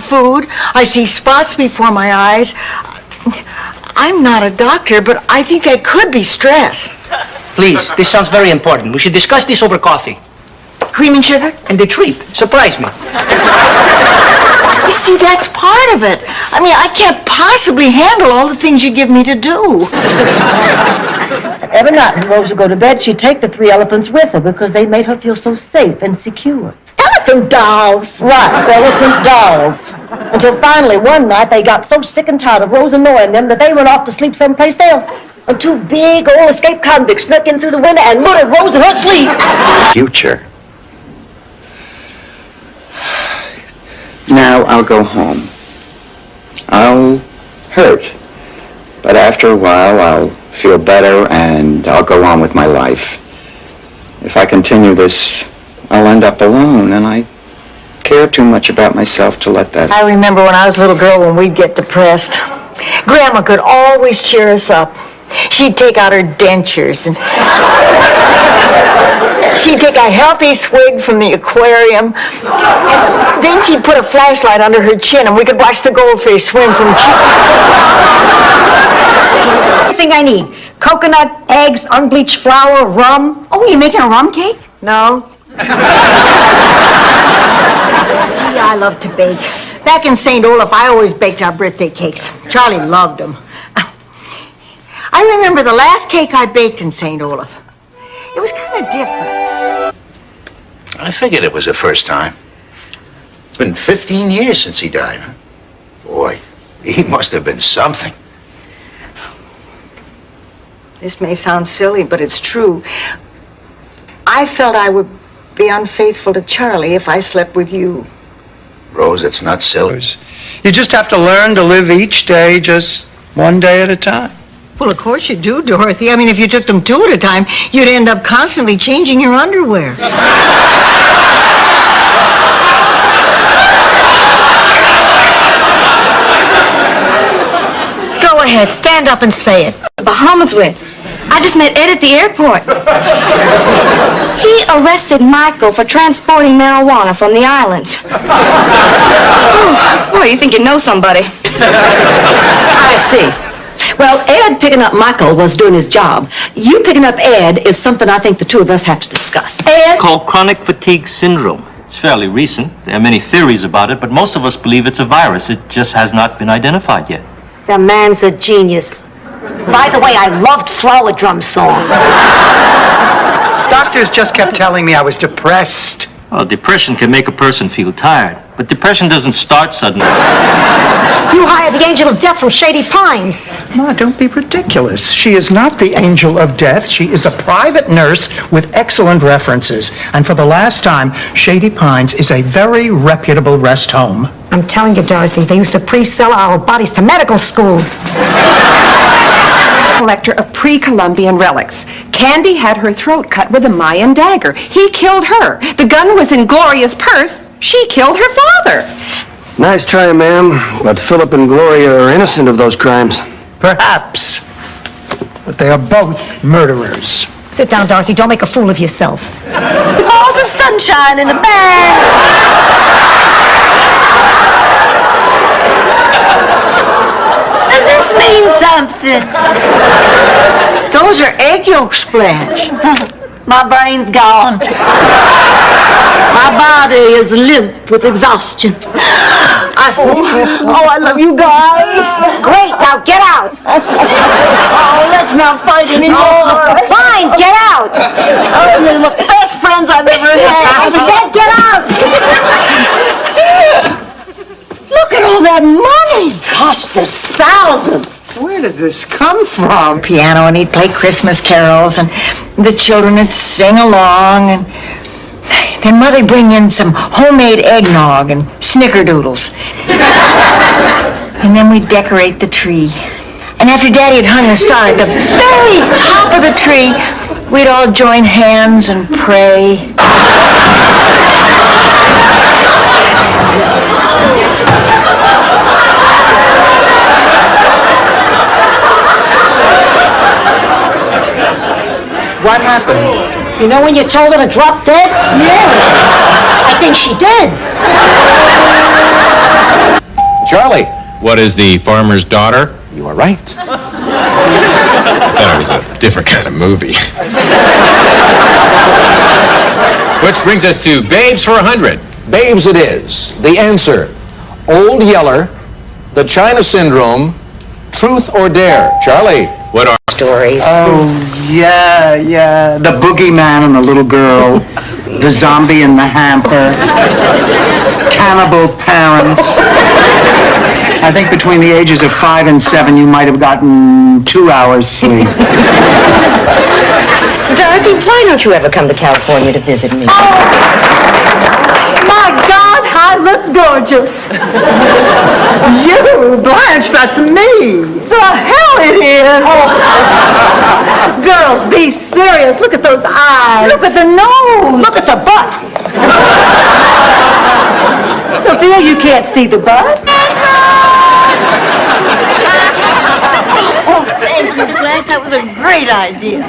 food. I see spots before my eyes. I'm not a doctor, but I think that could be stress. Please, this sounds very important. We should discuss this over coffee. Cream and sugar? And the treat. Surprise me. You see, that's part of it. I mean, I can't possibly handle all the things you give me to do. Every night when Rose would go to bed, she'd take the 3 elephants with her because they made her feel so safe and secure. Elephant dolls! Right, elephant dolls. Until finally, one night, they got so sick and tired of Rose annoying them that they went off to sleep someplace else. And 2 big old escaped convicts snuck in through the window and murdered Rose in her sleep. Future. Now I'll go home. I'll hurt. But after a while, I'll feel better and I'll go on with my life. If I continue this, I'll end up alone, and I care too much about myself to let that... I remember when I was a little girl when we'd get depressed. Grandma could always cheer us up. She'd take out her dentures and she'd take a healthy swig from the aquarium. And then she'd put a flashlight under her chin and we could watch the goldfish swim from Everything I need. Coconut, eggs, unbleached flour, rum. Oh, you making a rum cake? No. Gee, I love to bake. Back in St. Olaf, I always baked our birthday cakes. Charlie loved them. I remember the last cake I baked in St. Olaf. It was kind of different. I figured it was the first time. It's been 15 years since he died, huh? Boy, he must have been something. This may sound silly, but it's true. I felt I would be unfaithful to Charlie if I slept with you. Rose, it's not silly. You just have to learn to live each day just one day at a time. Well, of course you do, Dorothy. I mean, if you took them 2 at a time, you'd end up constantly changing your underwear. Go ahead, stand up and say it. Bahamas with. I just met Ed at the airport. He arrested Michael for transporting marijuana from the islands. Oh, boy, you think you know somebody. I see. Well, Ed picking up Michael was doing his job. You picking up Ed is something I think the 2 of us have to discuss. Ed? Called chronic fatigue syndrome. It's fairly recent. There are many theories about it, but most of us believe it's a virus. It just has not been identified yet. The man's a genius. By the way, I loved Flower Drum Song. Doctors just kept telling me I was depressed. Well, depression can make a person feel tired, but depression doesn't start suddenly. You hired the Angel of Death from Shady Pines. Ma, don't be ridiculous. She is not the Angel of Death. She is a private nurse with excellent references. And for the last time, Shady Pines is a very reputable rest home. I'm telling you, Dorothy, they used to pre-sell our bodies to medical schools. Collector of pre-Columbian relics. Candy had her throat cut with a Mayan dagger. He killed her. The gun was in Gloria's purse. She killed her father. Nice try, ma'am, but Philip and Gloria are innocent of those crimes. Perhaps. But they are both murderers. Sit down, Dorothy. Don't make a fool of yourself. Balls of sunshine in the bag. Does this mean something? Those are egg yolks, Blanche. My brain's gone. My body is limp with exhaustion. I love you guys. Great, now get out. Oh, let's not fight anymore. Fine, get out. Oh, you're the best friends I've ever had. I said get out. Look at all that money. Gosh, there's thousands. Where did this come from? Piano, and he'd play Christmas carols, and the children would sing along, and then Mother'd bring in some homemade eggnog and snickerdoodles. And then we'd decorate the tree. And after Daddy had hung the star at the very top of the tree, we'd all join hands and pray. What happened? You know when you told her to drop dead? Yeah. I think she did. Charlie. What is the farmer's daughter? You are right. I thought it was a different kind of movie. Which brings us to Babes for 100. Babes it is. The answer, Old Yeller, the China Syndrome, Truth or Dare. Charlie. What are Stories. Oh, yeah. The boogeyman and the little girl. The zombie in the hamper. Cannibal parents. I think between the ages of 5 and 7, you might have gotten 2 hours sleep. Dorothy, why don't you ever come to California to visit me? My God, I was gorgeous. You, Blanche, that's me. The hell it is. Girls, be serious. Look at those eyes. Look at the nose. Look at the butt. Sophia, you can't see the butt. Oh, thank you, Blanche. That was a great idea.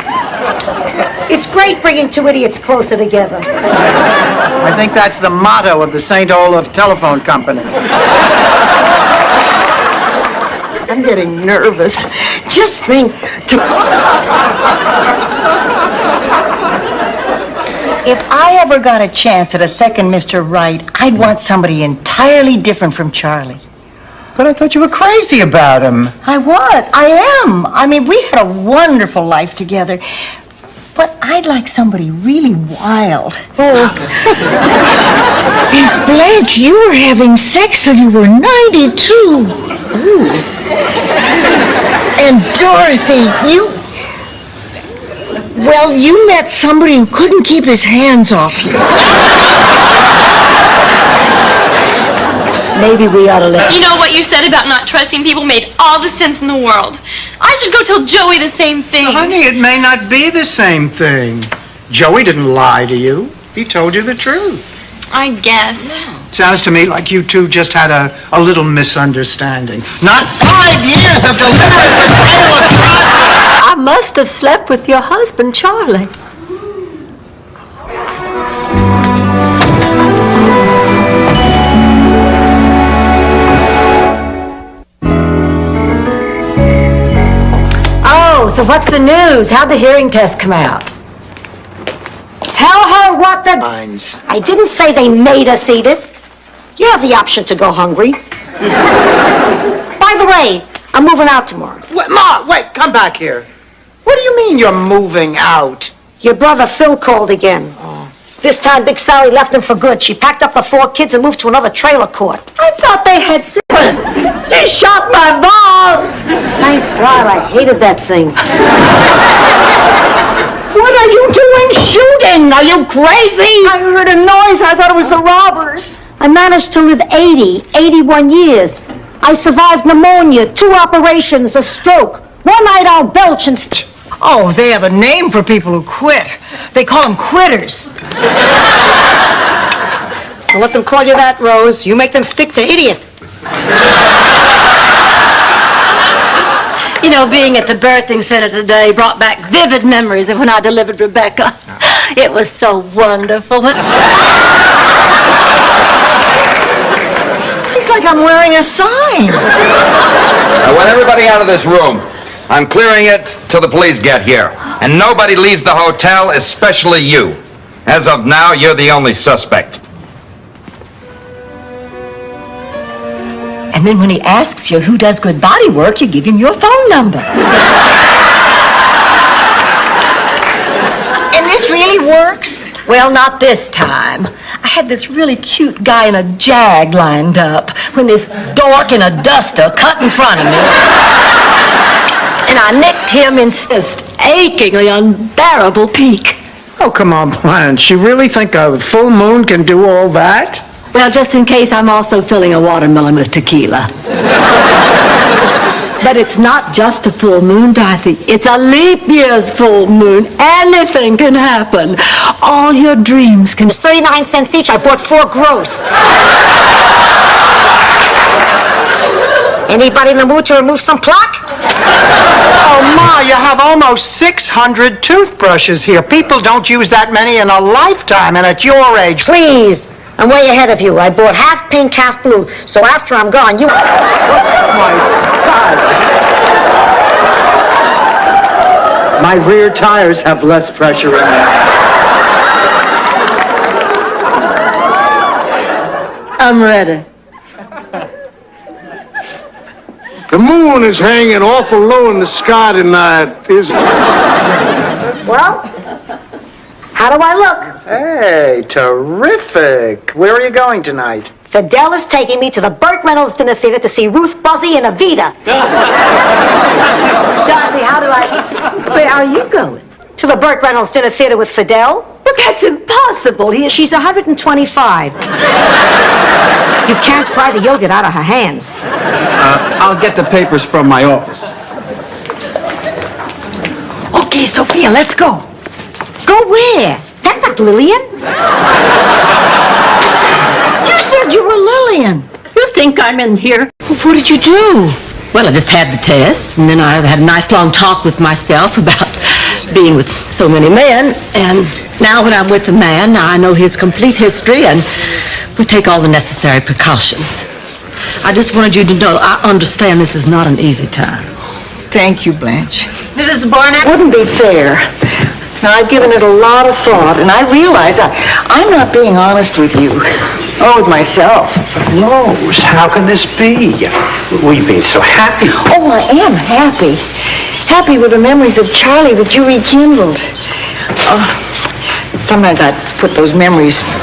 It's great bringing two idiots closer together. I think that's the motto of the St. Olaf Telephone Company. I'm getting nervous. Just think If I ever got a chance at a second Mr. Right, I'd want somebody entirely different from Charlie. But I thought you were crazy about him. I am. I mean, we had a wonderful life together. But I'd like somebody really wild. Oh. Blanche, you were having sex till you were 92. Ooh. And Dorothy, you met somebody who couldn't keep his hands off you. maybe we ought to let... You know what you said about not trusting people made all the sense in the world. I should go tell Joey the same thing. Honey, it may not be the same thing. Joey didn't lie to you. He told you the truth. I guess. Sounds to me like you two just had a little misunderstanding. Not 5 years of deliberate betrayal of trust! I must have slept with your husband, Charlie. Oh, so what's the news? How'd the hearing test come out? Tell her what the... Lines. I didn't say they made us eat it. You have the option to go hungry. By the way, I'm moving out tomorrow. Wait, Ma, wait, come back here. What do you mean you're moving out? Your brother Phil called again. Oh. This time Big Sally left him for good. She packed up the 4 kids and moved to another trailer court. I thought they had... They shot my balls! Thank God, I hated that thing. What are you doing shooting? Are you crazy? I heard a noise. I thought it was the robbers. I managed to live 81 years. I survived pneumonia, 2 operations, a stroke. One night I'll belch and... Oh, they have a name for people who quit. They call them quitters. Don't let them call you that, Rose. You make them stick to idiot. You know, being at the birthing center today brought back vivid memories of when I delivered Rebecca. It was so wonderful. It's like I'm wearing a sign. I want everybody out of this room. I'm clearing it till the police get here. And nobody leaves the hotel, especially you. As of now, you're the only suspect. And then when he asks you who does good body work, you give him your phone number. And this really works? Well, not this time. I had this really cute guy in a Jag lined up when this dork in a duster cut in front of me. And I nicked him in this achingly unbearable peak. Oh, come on, Blanche. You really think a full moon can do all that? Well, just in case, I'm also filling a watermelon with tequila. But it's not just a full moon, Dorothy. It's a leap year's full moon. Anything can happen. All your dreams can... It's 39 cents each. I bought 4 gross. Anybody in the mood to remove some plaque? Oh, Ma, you have almost 600 toothbrushes here. People don't use that many in a lifetime, and at your age... Please, I'm way ahead of you. I bought half pink, half blue. So after I'm gone, you... Oh, my God. My rear tires have less pressure in them. I'm ready. The moon is hanging awful low in the sky tonight, isn't it? Well, how do I look? Hey, terrific. Where are you going tonight? Fidel is taking me to the Burt Reynolds Dinner Theater to see Ruth Buzzy and Evita. Dorothy, how do I... Where are you going? To the Burt Reynolds Dinner Theater with Fidel? But that's impossible. She's 125. You can't pry the yogurt out of her hands. I'll get the papers from my office. Okay, Sophia, let's go. Go where? That's not Lillian. You said you were Lillian. You think I'm in here? What did you do? Well, I just had the test, and then I had a nice long talk with myself about being with so many men, and now when I'm with a man, now I know his complete history, and we take all the necessary precautions. I just wanted you to know I understand this is not an easy time. Thank you, Blanche. Mrs. Barnett? Wouldn't be fair. Now, I've given it a lot of thought, and I realize I'm not being honest with you. Or with myself. Rose, how can this be? We've been so happy. Oh, I am happy. Happy with the memories of Charlie that you rekindled. Sometimes I put those memories...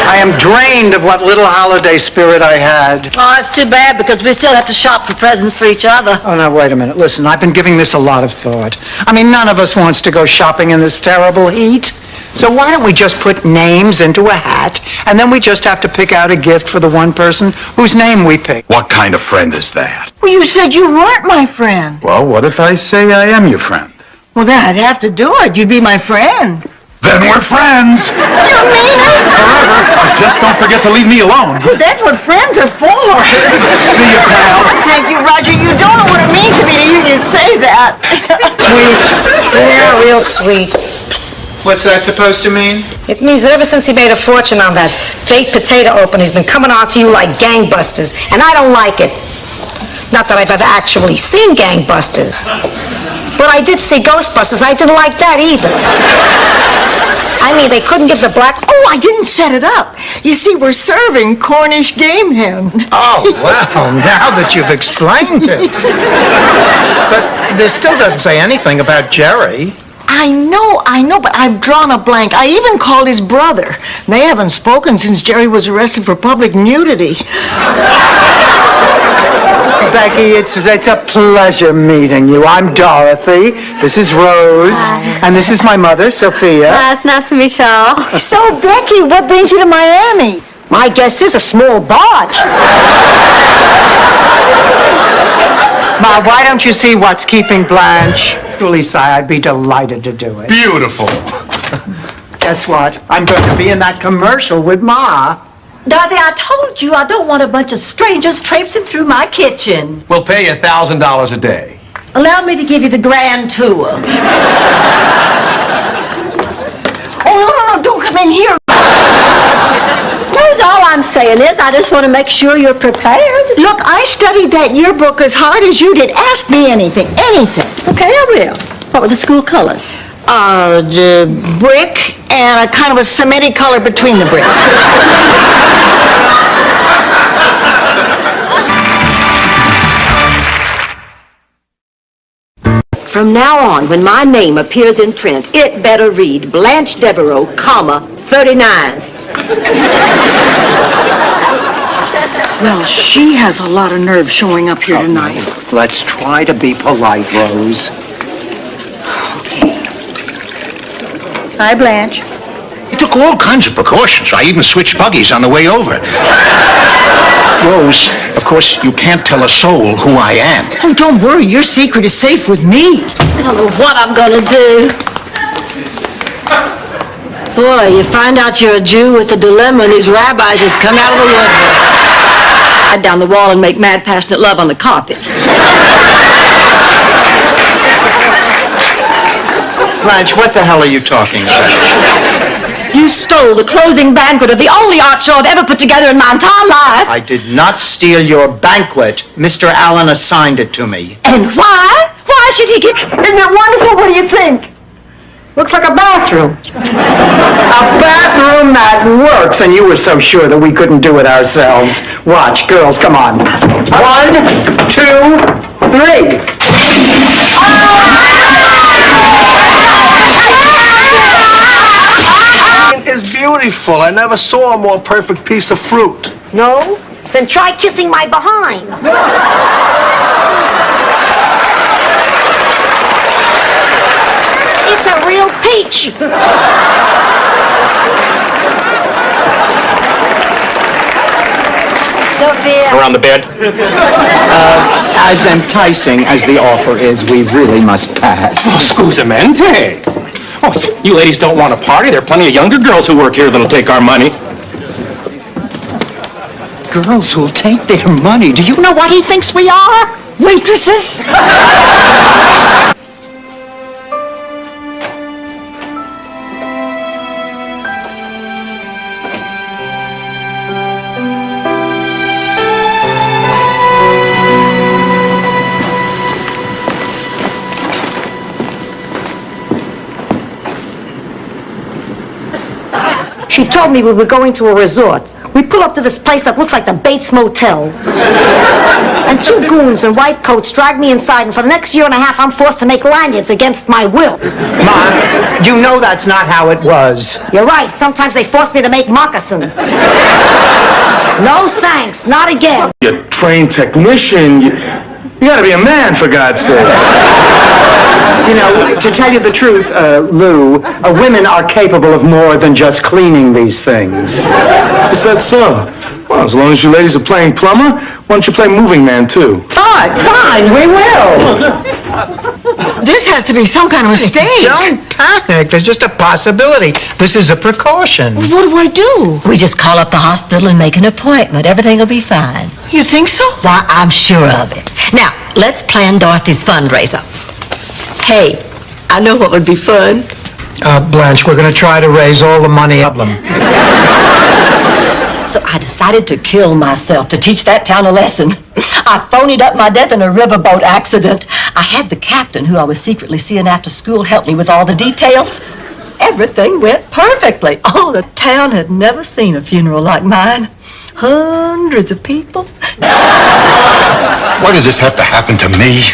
I am drained of what little holiday spirit I had. Oh, it's too bad because we still have to shop for presents for each other. Oh, now, wait a minute. Listen, I've been giving this a lot of thought. I mean, none of us wants to go shopping in this terrible heat. So why don't we just put names into a hat, and then we just have to pick out a gift for the one person whose name we pick? What kind of friend is that? Well, you said you weren't my friend. Well, what if I say I am your friend? Well, then I'd have to do it. You'd be my friend. Then we're friends. You mean it? Forever. Just don't forget to leave me alone. Well, that's what friends are for. See you, pal. Thank you, Roger. You don't know what it means to me to hear you say that. Sweet. Yeah, real sweet. What's that supposed to mean? It means that ever since he made a fortune on that baked potato open, he's been coming on to you like gangbusters, and I don't like it. Not that I've ever actually seen gangbusters. But I did see Ghostbusters. I didn't like that either. I mean, they couldn't give the black... Oh, I didn't set it up. You see, we're serving Cornish game hen. Oh, well, now that you've explained it. But this still doesn't say anything about Jerry. I know, but I've drawn a blank. I even called his brother. They haven't spoken since Jerry was arrested for public nudity. Becky, it's a pleasure meeting you. I'm Dorothy. This is Rose. Hi. And this is my mother, Sophia. It's nice to meet y'all. So, Becky, what brings you to Miami? My guess is a small barge. Ma, why don't you see what's keeping Blanche? Truly, Si, I'd be delighted to do it. Beautiful. Guess what? I'm going to be in that commercial with Ma. Dorothy, I told you I don't want a bunch of strangers traipsing through my kitchen. We'll pay you $1,000 a day. Allow me to give you the grand tour. Oh, no, don't come in here. Rose, all I'm saying is I just want to make sure you're prepared. Look, I studied that yearbook as hard as you did. Ask me anything. Okay, I will. What were the school colors? The brick and a kind of a cementy color between the bricks. From now on, when my name appears in print, it better read Blanche Devereaux, comma, 39. Well, she has a lot of nerve showing up here tonight. Let's try to be polite, Rose. Hi, Blanche. He took all kinds of precautions. I even switched buggies on the way over. Rose, of course, you can't tell a soul who I am. Oh, don't worry. Your secret is safe with me. I don't know what I'm gonna do. Boy, you find out you're a Jew with a dilemma and these rabbis just come out of the woodwork. Hide down the wall and make mad, passionate love on the carpet. Blanche, what the hell are you talking about? You stole the closing banquet of the only art show I've ever put together in my entire life. I did not steal your banquet. Mr. Allen assigned it to me. And why? Why should he get... Isn't it wonderful? What do you think? Looks like a bathroom. A bathroom that works, and you were so sure that we couldn't do it ourselves. Watch, girls, come on. 1, 2, 3. It's beautiful. I never saw a more perfect piece of fruit. No? Then try kissing my behind. It's a real peach. Sophia. Around the bed. As enticing as the offer is, we really must pass. Oh, scusamente. Oh, if you ladies don't want to party, there are plenty of younger girls who work here that'll take our money. Girls who'll take their money. Do you know what he thinks we are? Waitresses? She told me we were going to a resort. We pull up to this place that looks like the Bates Motel. And 2 goons in white coats drag me inside, and for the next year and a half, I'm forced to make lanyards against my will. Ma, you know that's not how it was. You're right. Sometimes they force me to make moccasins. No thanks. Not again. You're a trained technician. You gotta be a man, for God's sakes. You know, to tell you the truth, Lou, women are capable of more than just cleaning these things. Is that so? Well, as long as you ladies are playing plumber, why don't you play moving man, too? Fine, we will. This has to be some kind of mistake. Don't panic. There's just a possibility. This is a precaution. What do I do? We just call up the hospital and make an appointment. Everything will be fine. You think so? Why, I'm sure of it. Now, let's plan Dorothy's fundraiser. Hey, I know what would be fun. Blanche, we're going to try to raise all the money. So I decided to kill myself to teach that town a lesson. I phonied up my death in a riverboat accident. I had the captain, who I was secretly seeing after school, help me with all the details. Everything went perfectly. Oh, the town had never seen a funeral like mine. Hundreds of people. Why did this have to happen to me?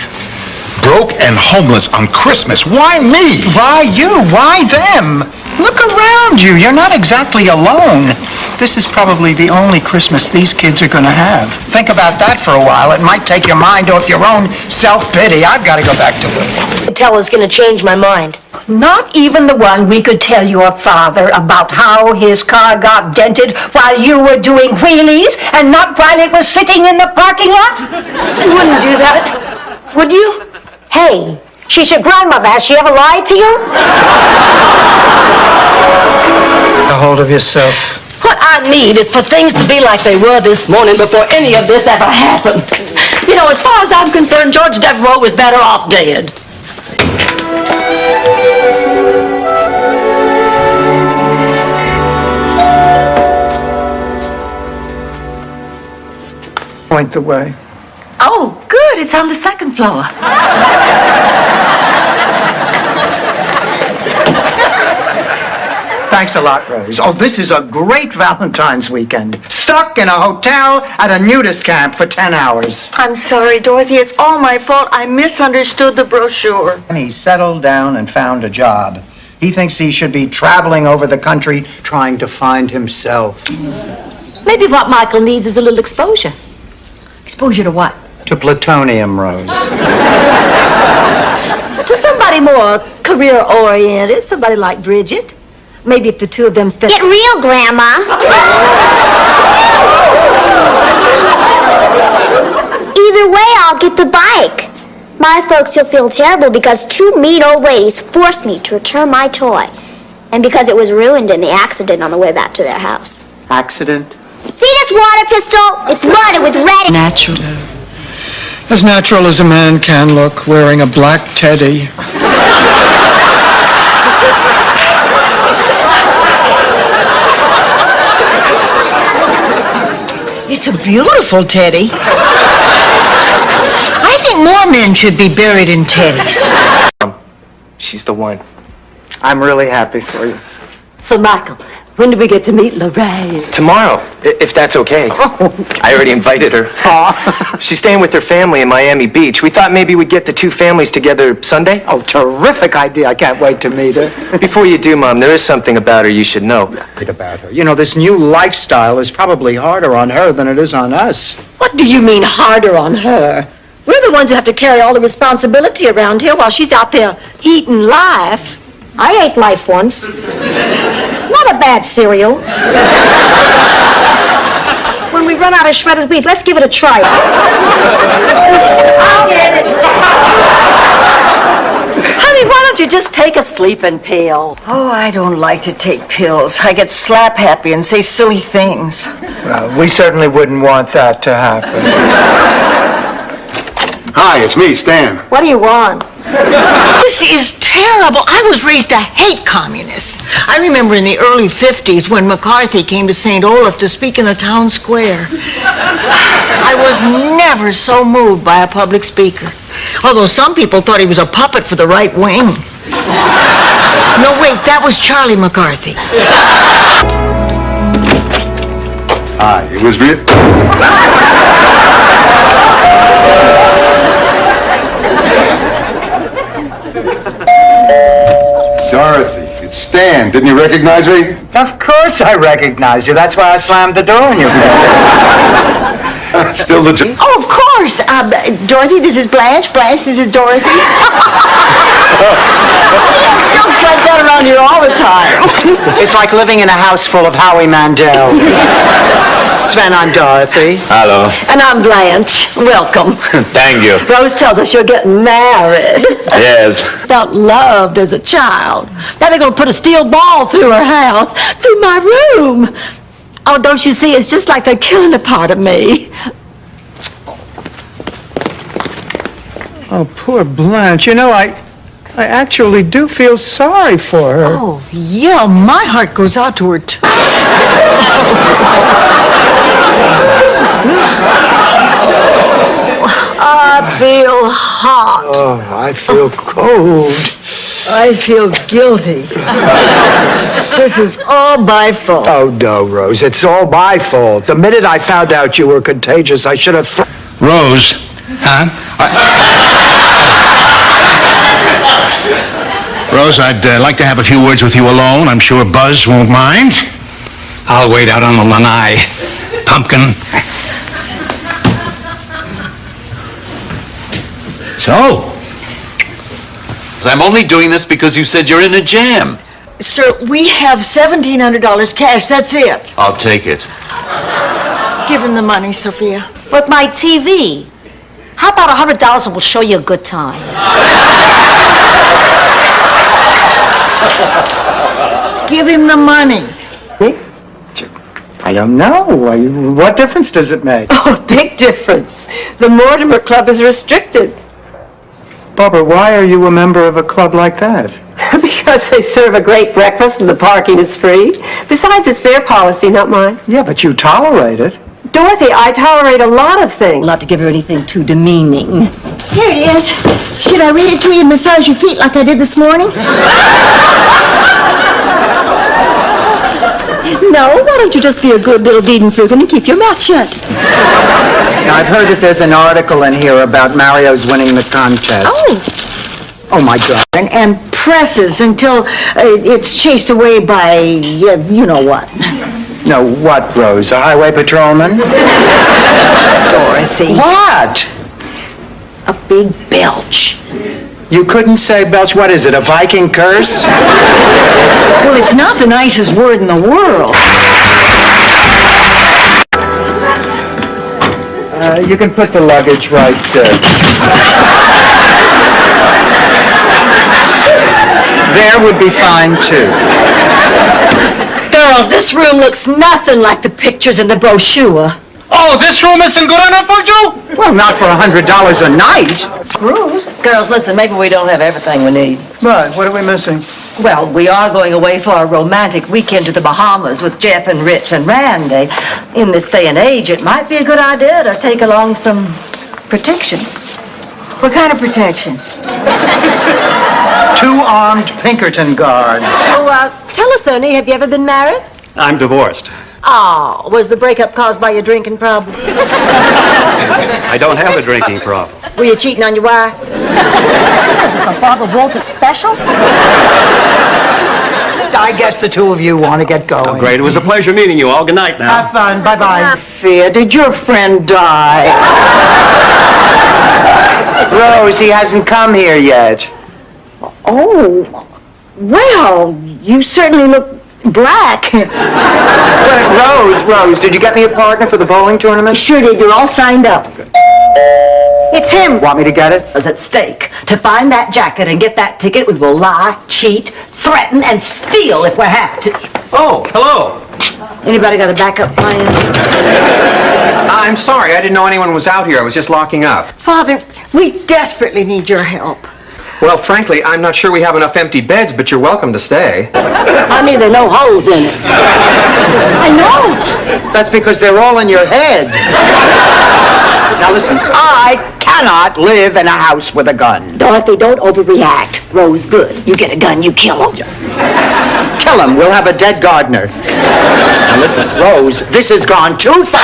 Broke and homeless on Christmas. Why me? Why you? Why them? Look around you. You're not exactly alone. This is probably the only Christmas these kids are going to have. Think about that for a while. It might take your mind off your own self-pity. I've got to go back to work. Tell is gonna change my mind. Not even the one we could tell your father about how his car got dented while you were doing wheelies and not while it was sitting in the parking lot? You wouldn't do that, would you? Hey, she's your grandmother. Has she ever lied to you? Get a hold of yourself. What I need is for things to be like they were this morning before any of this ever happened. You know, as far as I'm concerned, George Devereaux was better off dead. Point the way. Oh, good. It's on the second floor. Thanks a lot, Rose. Oh, this is a great Valentine's weekend. Stuck in a hotel at a nudist camp for 10 hours. I'm sorry, Dorothy. It's all my fault. I misunderstood the brochure. And he settled down and found a job. He thinks he should be traveling over the country trying to find himself. Maybe what Michael needs is a little exposure. Exposure to what? To plutonium, Rose. To somebody more career-oriented, somebody like Bridget. Maybe if the two of them spent... Get real, Grandma. Either way, I'll get the bike. My folks will feel terrible because 2 mean old ladies forced me to return my toy. And because it was ruined in the accident on the way back to their house. Accident? See this water pistol? It's loaded with red... Natural. As natural as a man can look, wearing a black teddy. It's beautiful, Teddy. I think more men should be buried in teddies. She's the one. I'm really happy for you. So, Michael, when do we get to meet Lorraine? Tomorrow, if that's okay. I already invited her. She's staying with her family in Miami Beach. We thought maybe we'd get the two families together Sunday. Oh, terrific idea. I can't wait to meet her. Before you do, Mom, there is something about her you should know. About her. You know, this new lifestyle is probably harder on her than it is on us. What do you mean harder on her? We're the ones who have to carry all the responsibility around here while she's out there eating life. I ate life once. Not a bad cereal. When we run out of shredded wheat, let's give it a try. I'll get it. Honey, why don't you just take a sleeping pill? Oh, I don't like to take pills. I get slap happy and say silly things. We certainly wouldn't want that to happen. Hi, it's me, Stan. What do you want? This is terrible. I was raised to hate communists. I remember in the early 50s when McCarthy came to St. Olaf to speak in the town square. I was never so moved by a public speaker. Although some people thought he was a puppet for the right wing. No, wait, that was Charlie McCarthy. Hi, it was real. Dorothy, it's Stan. Didn't you recognize me? Of course I recognized you. That's why I slammed the door in your face. Still the... Oh, of course. Dorothy, this is Blanche. Blanche, this is Dorothy. Jokes like that around here all the time. It's like living in a house full of Howie Mandel. Sven, I'm Dorothy. Hello. And I'm Blanche. Welcome. Thank you. Rose tells us you're getting married. Yes. Felt loved as a child. Now they're going to put a steel ball through her house, through my room. Oh, don't you see? It's just like they're killing a part of me. Oh, poor Blanche. You know, I actually do feel sorry for her. Oh, yeah, my heart goes out to her, too. I feel hot. Oh, I feel cold. I feel guilty. This is all my fault. Oh, no, Rose. It's all my fault. The minute I found out you were contagious, I should have... Rose. Huh? Rose, I'd like to have a few words with you alone. I'm sure Buzz won't mind. I'll wait out on the lanai, pumpkin. So? I'm only doing this because you said you're in a jam. Sir, we have $1,700 cash. That's it. I'll take it. Give him the money, Sophia. But my TV. How about $100 and we'll show you a good time? Give him the money. I don't know. What difference does it make? Oh, big difference. The Mortimer Club is restricted. Barbara, why are you a member of a club like that? Because they serve a great breakfast and the parking is free. Besides, it's their policy, not mine. Yeah, but you tolerate it. Dorothy, I tolerate a lot of things. Not to give her anything too demeaning. Here it is. Should I read it to you and massage your feet like I did this morning? No, why don't you just be a good little Diedenfrugen and keep your mouth shut? Now, I've heard that there's an article in here about Mario's winning the contest. Oh, my God. And presses until it's chased away by, you know what. No, what, Rose? A highway patrolman? Dorothy. What? A big belch. You couldn't say belch. What is it, a Viking curse? Well, it's not the nicest word in the world. You can put the luggage right there would be fine, too. Girls, this room looks nothing like the pictures in the brochure. Oh, this room isn't good enough for you? Well, not for $100 a night. Girls, listen, maybe we don't have everything we need. Right, what are we missing? Well, we are going away for a romantic weekend to the Bahamas with Jeff and Rich and Randy. In this day and age, it might be a good idea to take along some protection. What kind of protection? 2 armed Pinkerton guards. So, tell us, Ernie, have you ever been married? I'm divorced. Oh, was the breakup caused by your drinking problem? I don't have a drinking problem. Were you cheating on your wife? Is this a Barbara Walters special? I guess the 2 of you want to get going. Great. It was a pleasure meeting you all. Good night now. Have fun. Bye-bye. Fear, did your friend die? Rose, he hasn't come here yet. Oh, well, you certainly look black. Rose, did you get me a partner for the bowling tournament? Sure did. You're all signed up. It's him. Want me to get it? Was at stake. To find that jacket and get that ticket, we will lie, cheat, threaten, and steal if we have to. Oh, hello. Anybody got a backup plan? I'm sorry, I didn't know anyone was out here. I was just locking up. Father, we desperately need your help. Well, frankly, I'm not sure we have enough empty beds, but you're welcome to stay. I mean, there are no holes in it. I know. That's because they're all in your head. Now listen, I cannot live in a house with a gun. Dorothy, don't overreact. Rose, good. You get a gun, you kill him. Kill him, we'll have a dead gardener. Now listen, Rose, this has gone too far.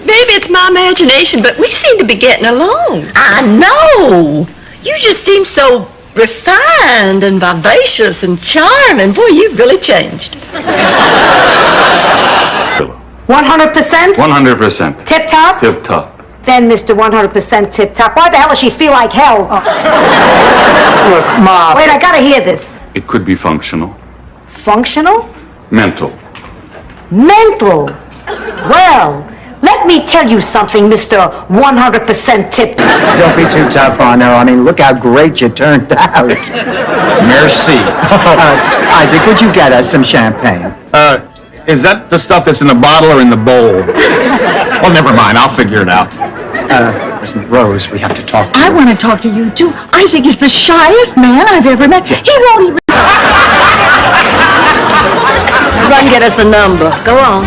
Maybe it's my imagination, but we seem to be getting along. I know. You just seem so refined and vivacious and charming. Boy, you've really changed. 100%? 100%. Tip top? Tip top. Then, Mr. 100% tip top. Why the hell does she feel like hell? Look, Mom. Wait, I gotta hear this. It could be functional. Functional? Mental. Mental. Well, let me tell you something, Mr. 100% tip. Don't be too tough on her. I mean, look how great you turned out. Merci. Isaac, would you get us some champagne? Is that the stuff that's in the bottle or in the bowl? Well, never mind. I'll figure it out. Listen, Rose, we have to talk to I you. want to talk to you, too. Isaac is the shyest man I've ever met. He won't even... Run, get us a number. Go on.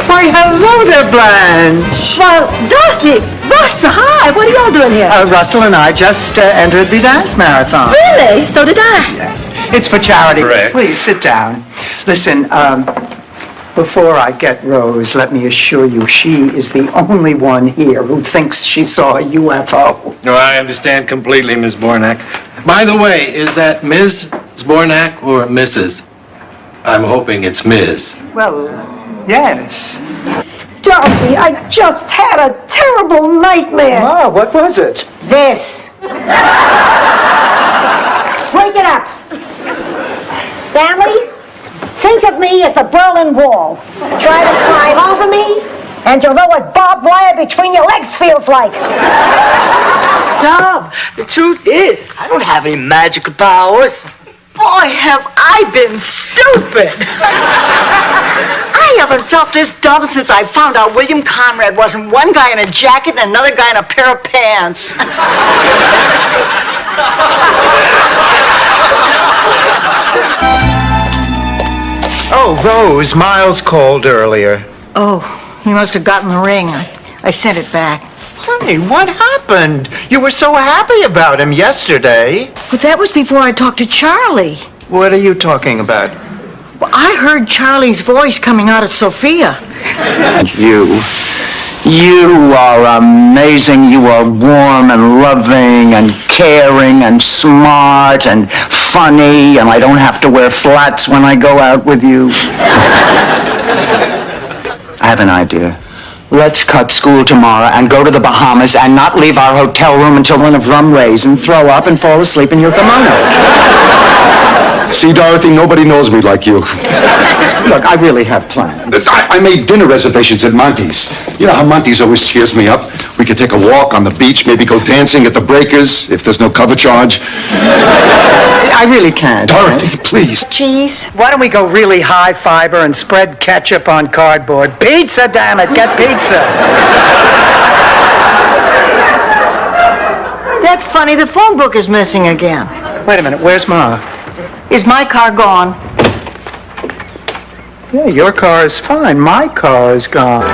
Why, hello there, Blanche. Well, Dorothy, Russ, hi. What are y'all doing here? Russell and I just entered the dance marathon. Really? So did I. Yes. It's for charity. Correct. Please, sit down. Listen, before I get Rose, let me assure you she is the only one here who thinks she saw a UFO. No, I understand completely, Miss Bornak. By the way, is that Ms. Bornak or Mrs.? I'm hoping it's Ms. Well, yes. Dorothy, I just had a terrible nightmare. Oh, what was it? This. Break it up. Stanley, think of me as the Berlin Wall. Try to climb over me, and you'll know what barbed wire between your legs feels like. Tom, the truth is, I don't have any magical powers. Boy, have I been stupid. I haven't felt this dumb since I found out William Conrad wasn't one guy in a jacket and another guy in a pair of pants. Oh, Rose, Miles called earlier. Oh, he must have gotten the ring. I sent it back. Honey, what happened? You were so happy about him yesterday. But that was before I talked to Charlie. What are you talking about? Well, I heard Charlie's voice coming out of Sophia. You are amazing. You are warm and loving and caring and smart and funny, and I don't have to wear flats when I go out with you. I have an idea. Let's cut school tomorrow and go to the Bahamas and not leave our hotel room until one of rum rays and throw up and fall asleep in your kimono. See, Dorothy, nobody knows me like you. Look, I really have plans. I made dinner reservations at Monty's. You know how Monty's always cheers me up? We could take a walk on the beach, maybe go dancing at the Breakers, if there's no cover charge. I really can't. Dorothy, please. Cheese? Why don't we go really high fiber and spread ketchup on cardboard? Pizza, damn it, get pizza. That's funny, the phone book is missing again. Wait a minute, where's Ma? Is my car gone? Yeah, your car is fine. My car is gone.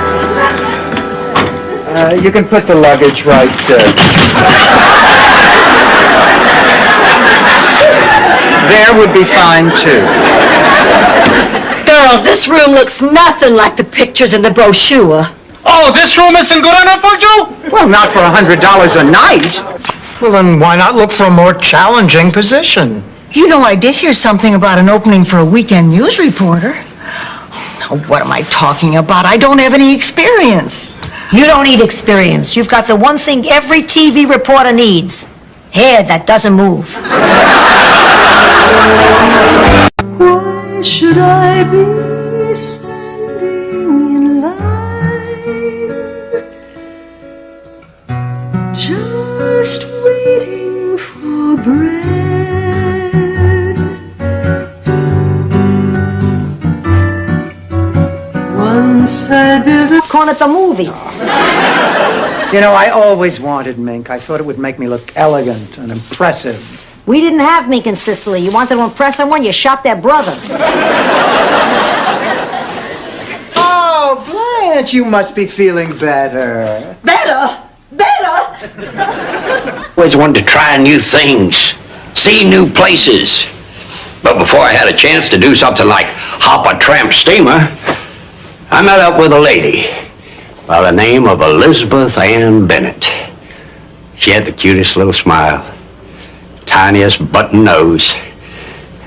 You can put the luggage right there would be fine, too. Girls, this room looks nothing like the pictures in the brochure. Oh, this room isn't good enough for you? Well, not for $100 a night. Well, then why not look for a more challenging position? You know, I did hear something about an opening for a weekend news reporter. Now, what am I talking about? I don't have any experience. You don't need experience. You've got the one thing every TV reporter needs. Hair that doesn't move. Why should I be standing in line, just waiting for bread? Once I built a corn at the movies. You know, I always wanted mink. I thought it would make me look elegant and impressive. We didn't have mink in Sicily. You wanted to impress someone, you shot their brother. Oh, Blanche, you must be feeling better. Better! Better! Always wanted to try new things, see new places. But before I had a chance to do something like hop a tramp steamer, I met up with a lady by the name of Elizabeth Ann Bennett. She had the cutest little smile, tiniest button nose,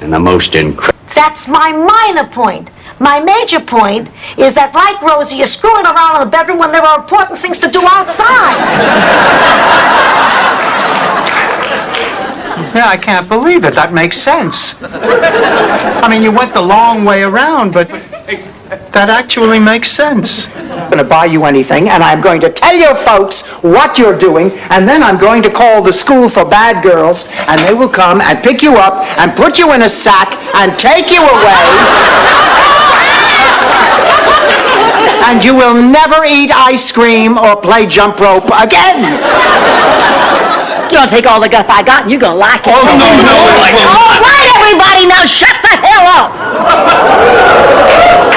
and the most incredible... That's my minor point. My major point is that, like Rosie, you're screwing around in the bedroom when there are important things to do outside. Yeah, I can't believe it. That makes sense. I mean, you went the long way around, but that actually makes sense. I'm going to buy you anything, and I'm going to tell your folks what you're doing, and then I'm going to call the school for bad girls, and they will come and pick you up and put you in a sack and take you away. And you will never eat ice cream or play jump rope again. You're gonna take all the guff I got and you're gonna like it. Oh, no. All right, everybody, now shut the hell up.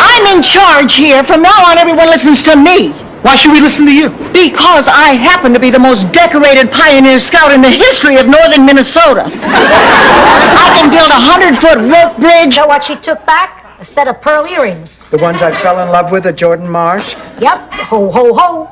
I'm in charge here. From now on, everyone listens to me. Why should we listen to you? Because I happen to be the most decorated pioneer scout in the history of northern Minnesota. I can build a 100-foot rope bridge. You know what she took back? A set of pearl earrings. The ones I fell in love with at Jordan Marsh? Yep. Ho, ho, ho.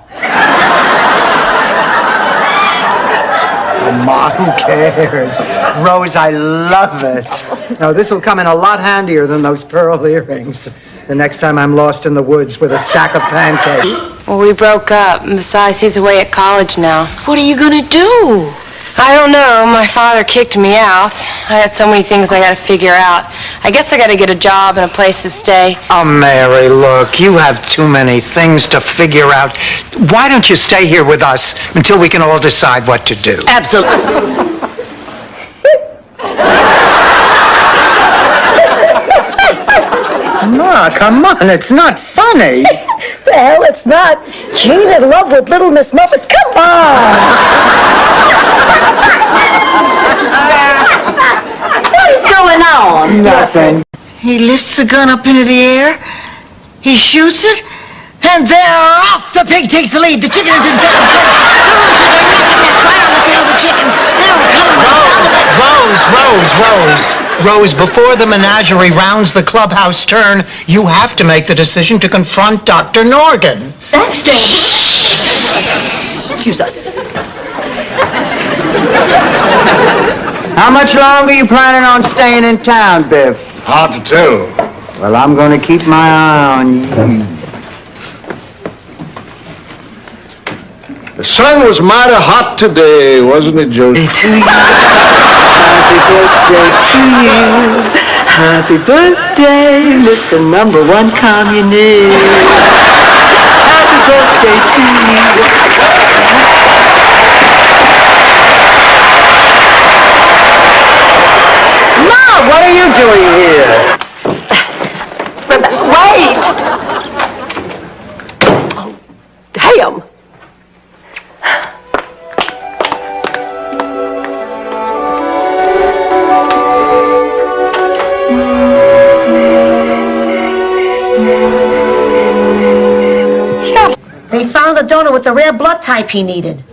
Oh, Ma, who cares? Rose, I love it. Now, this will come in a lot handier than those pearl earrings. The next time I'm lost in the woods with a stack of pancakes. Well, we broke up, and besides, he's away at college now. What are you gonna do? I don't know. My father kicked me out. I had so many things I gotta figure out. I guess I gotta get a job and a place to stay. Oh, Mary, look, you have too many things to figure out. Why don't you stay here with us until we can all decide what to do? Absolutely. Ma, come on, it's not funny. The hell, it's not. Gene in love with Little Miss Muffet. Come on! What is going on? Nothing. He lifts the gun up into the air, he shoots it, and they're off! The pig takes the lead. The chicken is in second place. The roosters are knocking that right on the tail of the chicken. They're coming right down to that... Rose, before the menagerie rounds the clubhouse turn, you have to make the decision to confront Dr. Norgan. Thanks, Dave. Excuse us. How much longer are you planning on staying in town, Biff? Hard to tell. Well, I'm going to keep my eye on you. The sun was mighty hot today, wasn't it, Josie? To you. Happy birthday to you. Happy birthday, Mr. Number One Communist. Happy birthday to you. Ma, what are you doing here? Wait! Oh, damn! They found a donor with the rare blood type he needed.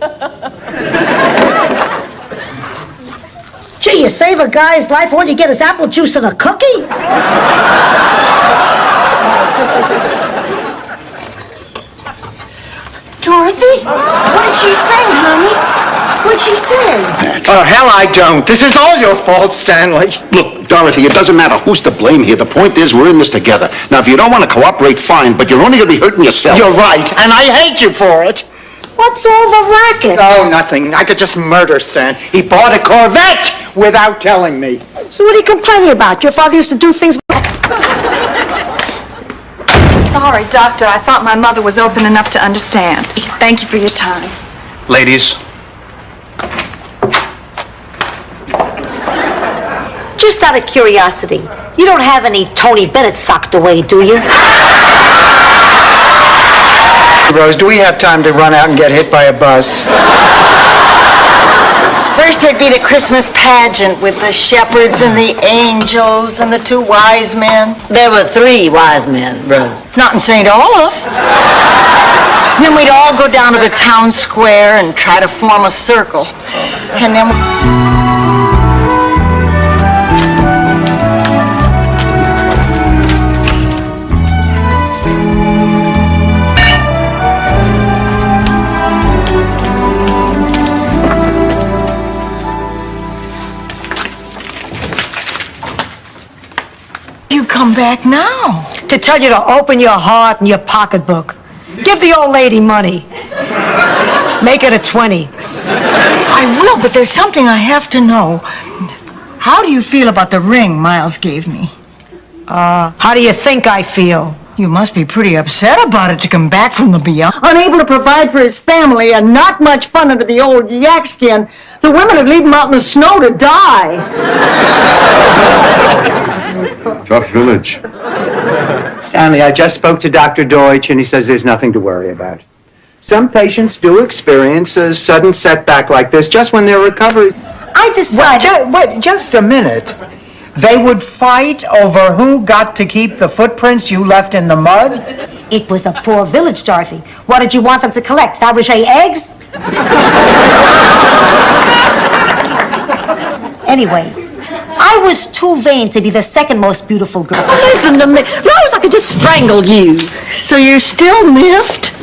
Gee, you save a guy's life, all you get is apple juice and a cookie? Dorothy? What did she say, honey? What'd she say? Oh, hell I don't. This is all your fault, Stanley. Look, Dorothy, it doesn't matter who's to blame here. The point is we're in this together. Now, if you don't want to cooperate, fine, but you're only going to be hurting yourself. You're right, and I hate you for it. What's all the racket? Oh, nothing. I could just murder Stan. He bought a Corvette without telling me. So what are you complaining about? Your father used to do things... Sorry, Doctor. I thought my mother was open enough to understand. Thank you for your time. Ladies, Just out of curiosity, you don't have any Tony Bennett socked away, do you? Rose, do we have time to run out and get hit by a bus? First there'd be the Christmas pageant with the shepherds and the angels and the two wise men. There were 3 wise men, Rose. Not in St. Olaf. Then we'd all go down to the town square and try to form a circle. And then... You come back now. To tell you to open your heart and your pocketbook. Give the old lady money. Make it a 20. I will, but there's something I have to know. How do you feel about the ring Miles gave me? How do you think I feel? You must be pretty upset about it to come back from the beyond. Unable to provide for his family and not much fun under the old yak skin, the women would leave him out in the snow to die. Tough village. Stanley, I just spoke to Dr. Deutsch, and he says there's nothing to worry about. Some patients do experience a sudden setback like this just when they're recovering. I decided... Wait, just a minute. They would fight over who got to keep the footprints you left in the mud? It was a poor village, Dorothy. What did you want them to collect? Fabergé eggs? Anyway, I was too vain to be the second most beautiful girl. Listen to me. Rose, I could just strangle you. So you're still miffed?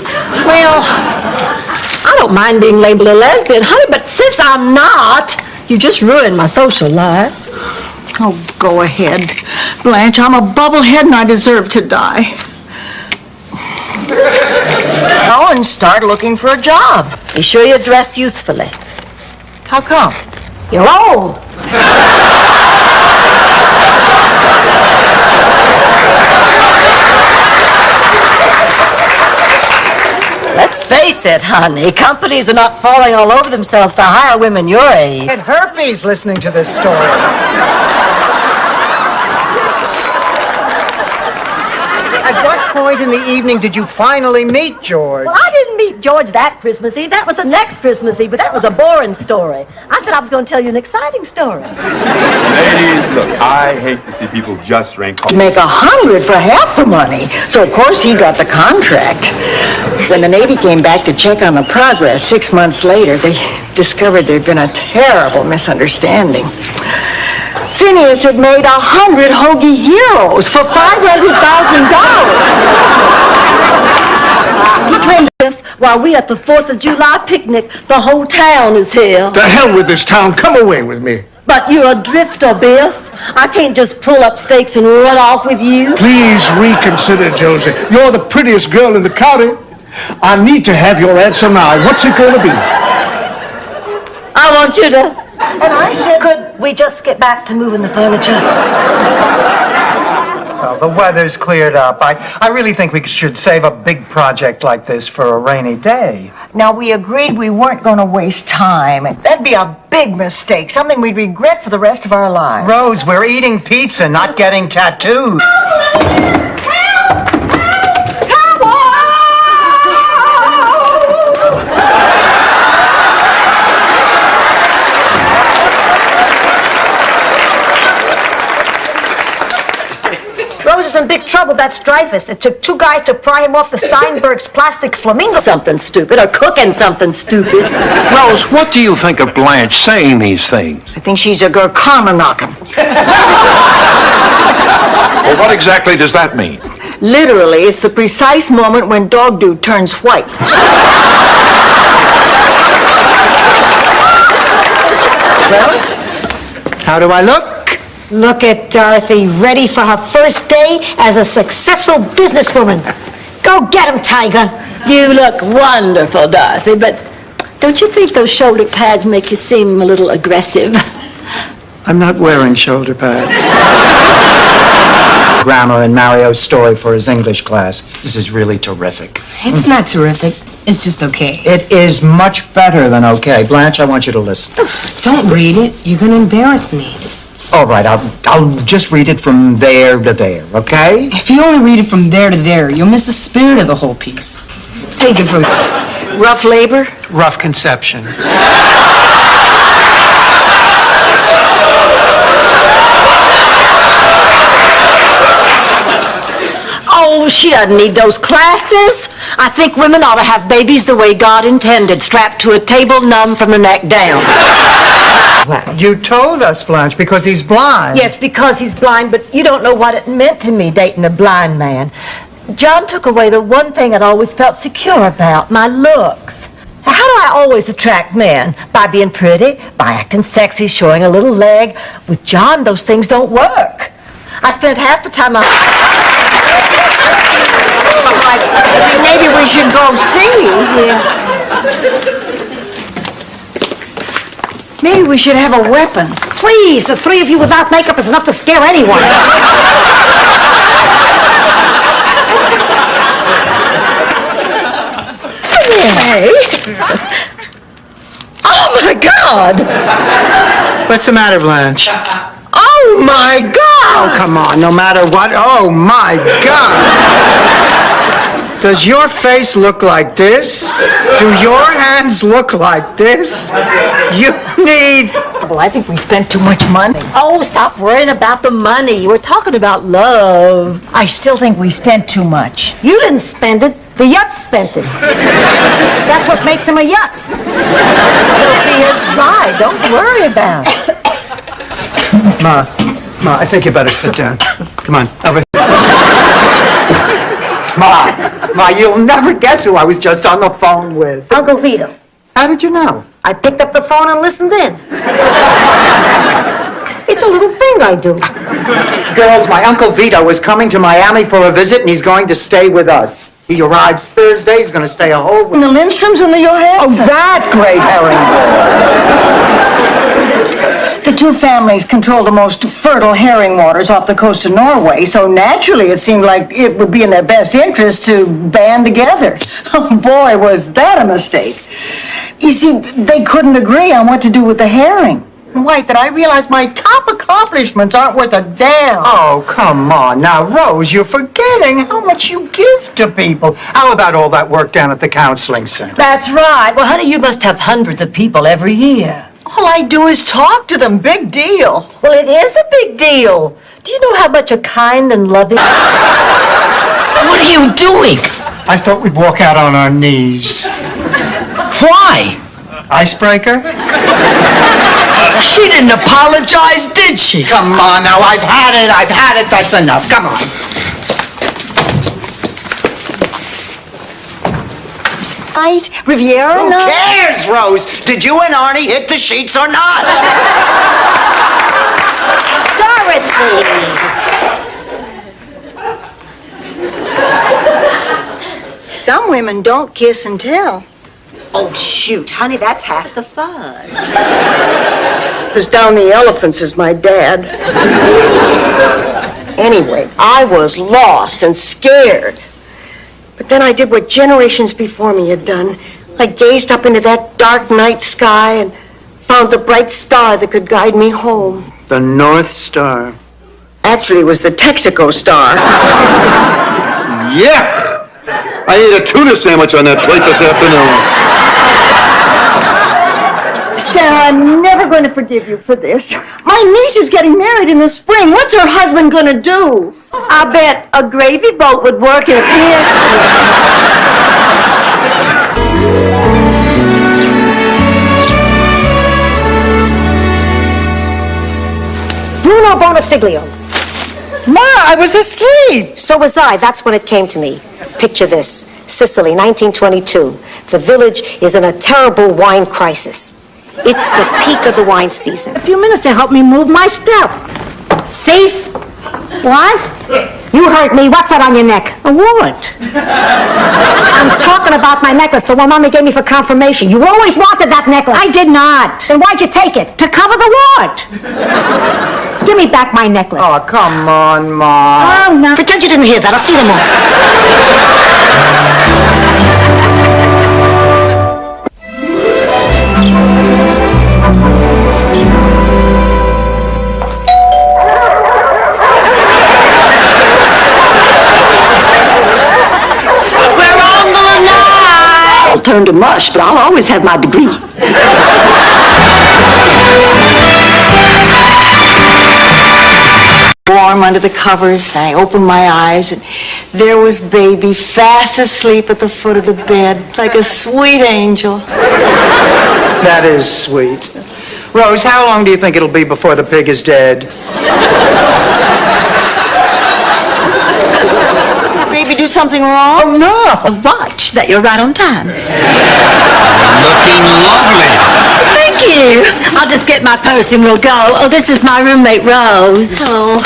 Well, I don't mind being labeled a lesbian, honey, but since I'm not, you just ruined my social life. Oh, go ahead. Blanche, I'm a bubblehead and I deserve to die. Go and start looking for a job. Be sure you dress youthfully. How come? You're old. Let's face it, honey. Companies are not falling all over themselves to hire women your age. Get herpes listening to this story. At what point in the evening did you finally meet George? Well, I didn't meet George that Christmas Eve. That was the next Christmas Eve, but that was a boring story. I said I was going to tell you an exciting story. Ladies, look, I hate to see people just drink coffee. Make 100 for half the money. So, of course, he got the contract. When the Navy came back to check on the progress 6 months later, they discovered there'd been a terrible misunderstanding. Phineas had made 100 Hoagie Heroes for $500,000. While we at the 4th of July picnic, the whole town is here. The hell with this town. Come away with me. But you're a drifter, Biff. I can't just pull up stakes and run off with you. Please reconsider, Josie. You're the prettiest girl in the county. I need to have your answer now. What's it going to be? I want you to And I said, could we just get back to moving the furniture? Well, the weather's cleared up. I really think we should save a big project like this for a rainy day. Now, we agreed we weren't going to waste time. That'd be a big mistake, something we'd regret for the rest of our lives. Rose, we're eating pizza, not getting tattooed. Rose is in big trouble. That's Dreyfus. It took 2 guys to pry him off the Steinberg's plastic flamingo. Something stupid, or cooking something stupid. Rose, what do you think of Blanche saying these things? I think she's a girl karma knocking. Well, what exactly does that mean? Literally, it's the precise moment when Dog Dude turns white. Well, how do I look? Look at Dorothy, ready for her first day as a successful businesswoman. Go get him, Tiger. You look wonderful, Dorothy, but don't you think those shoulder pads make you seem a little aggressive? I'm not wearing shoulder pads. Grammar in Mario's story for his English class. This is really terrific. It's not terrific. It's just okay. It is much better than okay. Blanche, I want you to listen. Don't read it. You're going to embarrass me. All right, I'll just read it from there to there, okay? If you only read it from there to there, you'll miss the spirit of the whole piece. Take it from Rough labor? Rough conception. Oh, she doesn't need those classes. I think women ought to have babies the way God intended, strapped to a table numb from the neck down. You told us, Blanche, because he's blind. Yes, because he's blind, but you don't know what it meant to me dating a blind man. John took away the one thing I'd always felt secure about, my looks. How do I always attract men? By being pretty, by acting sexy, showing a little leg. With John, those things don't work. I spent half the time Maybe we should go see. Maybe we should have a weapon. Please, the 3 of you without makeup is enough to scare anyone. Hey. Oh, my God. What's the matter, Blanche? Oh, my God. Oh, come on, no matter what. Oh, my God. Does your face look like this? Do your hands look like this? You need... Well, I think we spent too much money. Oh, stop worrying about the money. We're talking about love. I still think we spent too much. You didn't spend it. The Yutz spent it. That's what makes him a Yutz. Sophia's right. Don't worry about it. Ma, I think you better sit down. Come on, over here. Ma, you'll never guess who I was just on the phone with. Uncle Vito. How did you know? I picked up the phone and listened in. It's a little thing I do. Girls, my Uncle Vito is coming to Miami for a visit, and he's going to stay with us. He arrives Thursday. He's going to stay a whole week. And the Lindstrom's and the Johanssons. Oh, that great herring. The 2 families control the most fertile herring waters off the coast of Norway, so naturally it seemed like it would be in their best interest to band together. Oh, boy, was that a mistake. You see, they couldn't agree on what to do with the herring. Wait, did I realize my top accomplishments aren't worth a damn? Oh, come on. Now, Rose, you're forgetting how much you give to people. How about all that work down at the counseling center? That's right. Well, honey, you must have hundreds of people every year. All I do is talk to them. Big deal. Well, it is a big deal. Do you know how much a kind and loving... What are you doing? I thought we'd walk out on our knees. Why? Icebreaker? She didn't apologize, did she? Come on now, I've had it, that's enough, come on. Riviera? Who cares, Rose? Did you and Arnie hit the sheets or not? Dorothy! Some women don't kiss and tell. Oh, shoot, honey, that's half the fun. Because down the elephants is my dad. Anyway, I was lost and scared. But then I did what generations before me had done. I gazed up into that dark night sky and found the bright star that could guide me home. The North Star. Actually, it was the Texaco star. Yeah! I ate a tuna sandwich on that plate this afternoon. Stan, I'm never going to forgive you for this. My niece is getting married in the spring. What's her husband going to do? I bet a gravy boat would work in a pin. Bruno Bonafiglio. Ma, I was asleep. So was I. That's when it came to me. Picture this. Sicily, 1922. The village is in a terrible wine crisis. It's the peak of the wine season. A few minutes to help me move my stuff. Thief? What? You heard me. What's that on your neck? A what? I'm talking about my necklace, the one Mommy gave me for confirmation. You always wanted that necklace. I did not. Then why'd you take it? To cover the what? Give me back my necklace. Oh, come on, Ma. Oh, no. Pretend you didn't hear that. I'll see you tomorrow. I'll turn to mush, but I'll always have my degree. Warm under the covers, I opened my eyes, and there was Baby fast asleep at the foot of the bed, like a sweet angel. That is sweet. Rose, how long do you think it'll be before the pig is dead? Baby do something wrong? Oh, no. Watch that you're right on time. Looking lovely. Thank you. I'll just get my purse and we'll go. Oh, this is my roommate, Rose. Oh,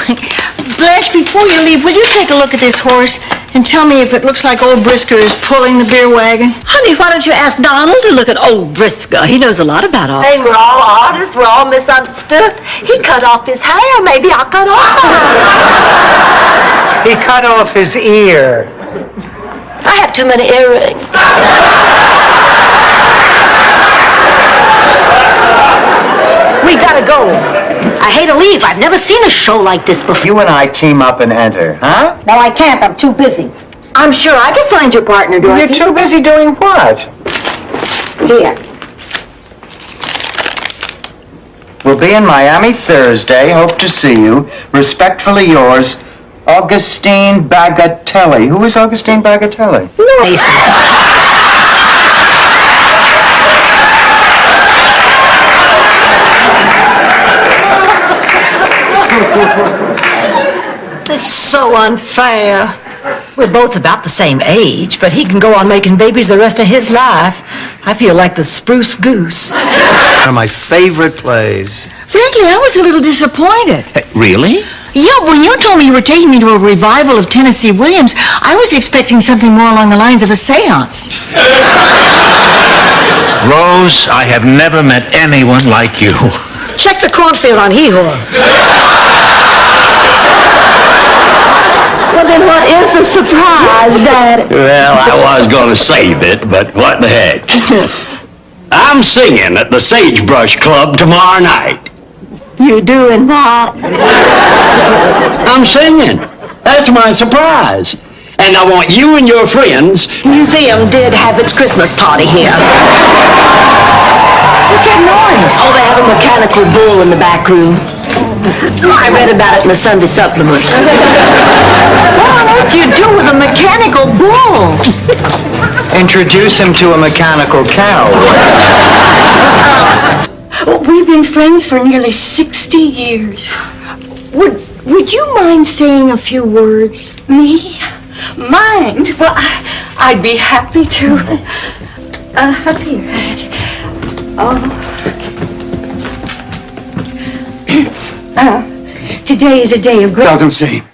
Blanche, before you leave, will you take a look at this horse and tell me if it looks like old Brisker is pulling the beer wagon? Honey, why don't you ask Donald to look at old Briscoe? He knows a lot about art. Hey, we're all artists. We're all misunderstood. He cut off his hair. Maybe I'll cut off. He cut off his ear. I have too many earrings. We gotta go. I hate to leave. I've never seen a show like this before. You and I team up and enter, huh? No, I can't. I'm too busy. I'm sure I can find your partner, Dorothy. You're too busy doing what? Here. We'll be in Miami Thursday. Hope to see you. Respectfully yours, Augustine Bagatelli. Who is Augustine Bagatelli? It's so unfair. We're both about the same age, but he can go on making babies the rest of his life. I feel like the spruce goose. One of my favorite plays. Frankly, I was a little disappointed. Really? Yeah, when you told me you were taking me to a revival of Tennessee Williams, I was expecting something more along the lines of a seance. Rose, I have never met anyone like you. Check the cornfield on Hee-Haw. Well, then what is the surprise, Dad? Well, I was gonna save it, but what the heck. I'm singing at the Sagebrush Club tomorrow night. You doing what? I'm singing. That's my surprise. And I want you and your friends. Museum did have its Christmas party here. What's that noise? Oh, they have a mechanical bull in the back room. I read about it in the Sunday supplement. What on earth do you do with a mechanical bull? Introduce him to a mechanical cow. We've been friends for nearly 60 years. Would you mind saying a few words? Me? Mind? Well, I'd be happy to. Up here. Today is a day of great... Doesn't seem.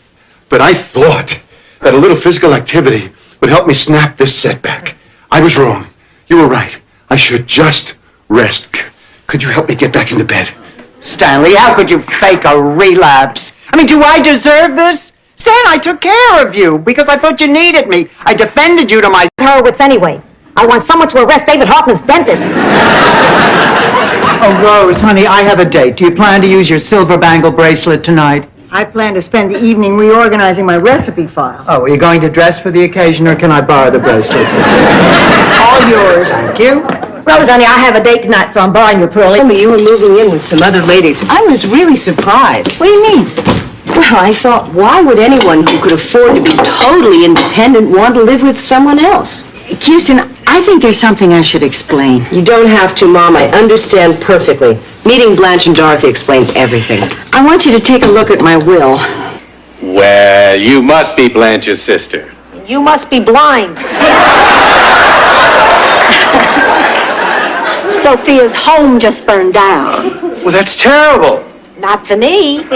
But I thought that a little physical activity would help me snap this setback. I was wrong. You were right. I should just rest. Could you help me get back into bed? Stanley, how could you fake a relapse? I mean, do I deserve this? Stan, I took care of you because I thought you needed me. I defended you to my... Horowitz anyway. I want someone to arrest David Hoffman's dentist. Oh, Rose, honey, I have a date. Do you plan to use your silver bangle bracelet tonight? I plan to spend the evening reorganizing my recipe file. Oh, are you going to dress for the occasion, or can I borrow the bracelet? All yours. Thank you. Rose, honey, I have a date tonight, so I'm borrowing your pearlie. You were moving in with some other ladies. I was really surprised. What do you mean? Well, I thought, why would anyone who could afford to be totally independent want to live with someone else? Kirsten, I think there's something I should explain. You don't have to, Mom. I understand perfectly. Meeting Blanche and Dorothy explains everything. I want you to take a look at my will. Well, you must be Blanche's sister. You must be blind. Sophia's home just burned down. Well, that's terrible. Not to me.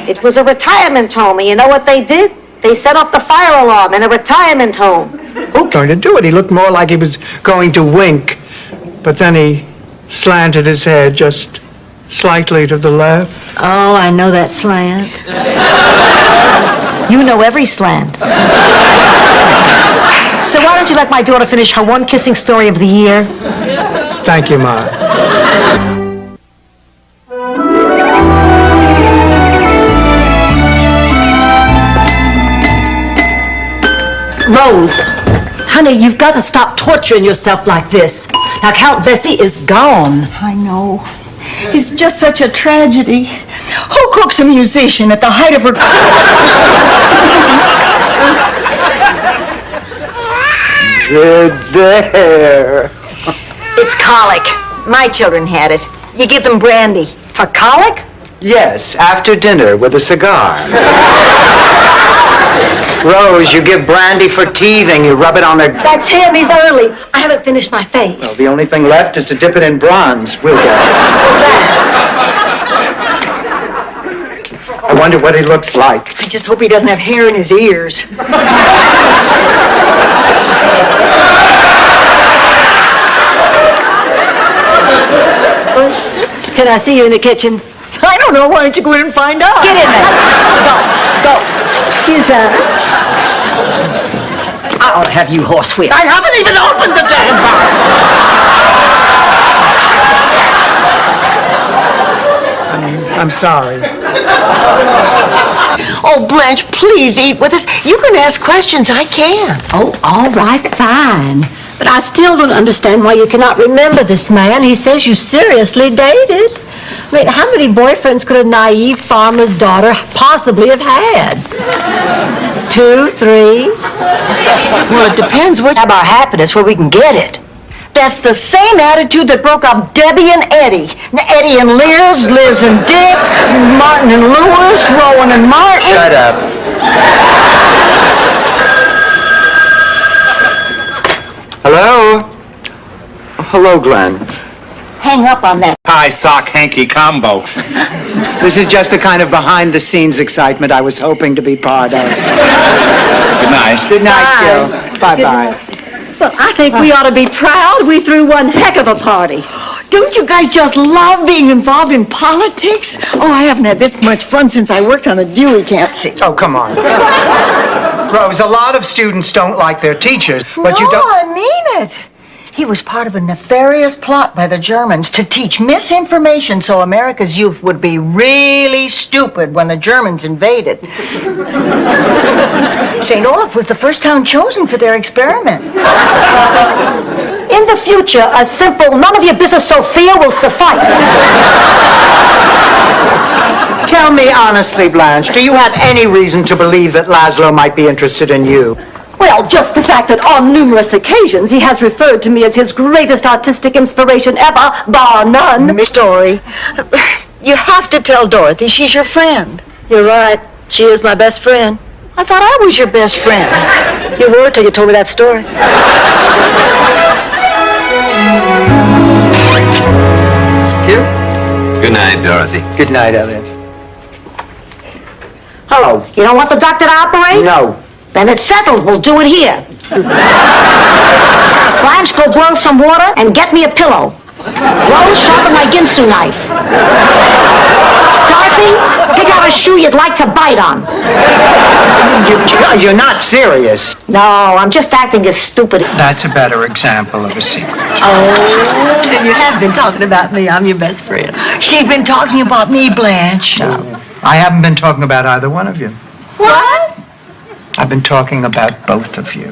It was a retirement home, and you know what they did? They set off the fire alarm in a retirement home. Who's going to do it? He looked more like he was going to wink, but then he slanted his head just slightly to the left. Oh, I know that slant. You know every slant. So why don't you let my daughter finish her one kissing story of the year? Thank you, Ma. Rose, honey, you've got to stop torturing yourself like this. Now, Count Bessie is gone. I know. It's just such a tragedy. Who cooks a musician at the height of her... Good there. It's colic. My children had it. You give them brandy. For colic? Yes, after dinner with a cigar. Rose, you give brandy for teething. You rub it on their... That's him. He's early. I haven't finished my face. Well, the only thing left is to dip it in bronze. We'll get it. I wonder what he looks like. I just hope he doesn't have hair in his ears. Can I see you in the kitchen? I don't know. Why don't you go in and find out? Get in there. Go. Excuse us. I ought to have you horsewhipped. I haven't even opened the damn box. I'm sorry. Oh, Blanche, please eat with us. You can ask questions. I can't. Oh, all right, fine. But I still don't understand why you cannot remember this man. He says you seriously dated. I mean, how many boyfriends could a naive farmer's daughter possibly have had? 2, 3? Well, it depends what about happiness where we can get it. That's the same attitude that broke up Debbie and Eddie. Eddie and Liz, Liz and Dick, Martin and Louis, Rowan and Martin. Shut up. Hello? Hello, Glenn. Hang up on that. High sock hanky combo. This is just the kind of behind-the-scenes excitement I was hoping to be part of. Good night. Good night, Joe. Bye-bye. Well, I think we ought to be proud. We threw one heck of a party. Don't you guys just love being involved in politics? Oh, I haven't had this much fun since I worked on the Dewey Can't-See. Oh, come on. Rose, a lot of students don't like their teachers, but you don't... I mean it. He was part of a nefarious plot by the Germans to teach misinformation so America's youth would be really stupid when the Germans invaded. St. Olaf was the first town chosen for their experiment. In the future, a simple, none of your business, Sophia, will suffice. Tell me honestly, Blanche, do you have any reason to believe that Laszlo might be interested in you? Well, just the fact that on numerous occasions he has referred to me as his greatest artistic inspiration ever, bar none. Story. You have to tell Dorothy she's your friend. You're right. She is my best friend. I thought I was your best friend. You were till you told me that story. Good night, Dorothy. Good night, Elliot. Hello. You don't want the doctor to operate? No. Then it's settled. We'll do it here. Blanche, go boil some water and get me a pillow. Rose, sharpen my Ginsu knife. Dorothy, pick out a shoe you'd like to bite on. You're not serious. No, I'm just acting as stupid. That's a better example of a secret. Oh, then you have been talking about me. I'm your best friend. She's been talking about me, Blanche. No, I haven't been talking about either one of you. What? I've been talking about both of you.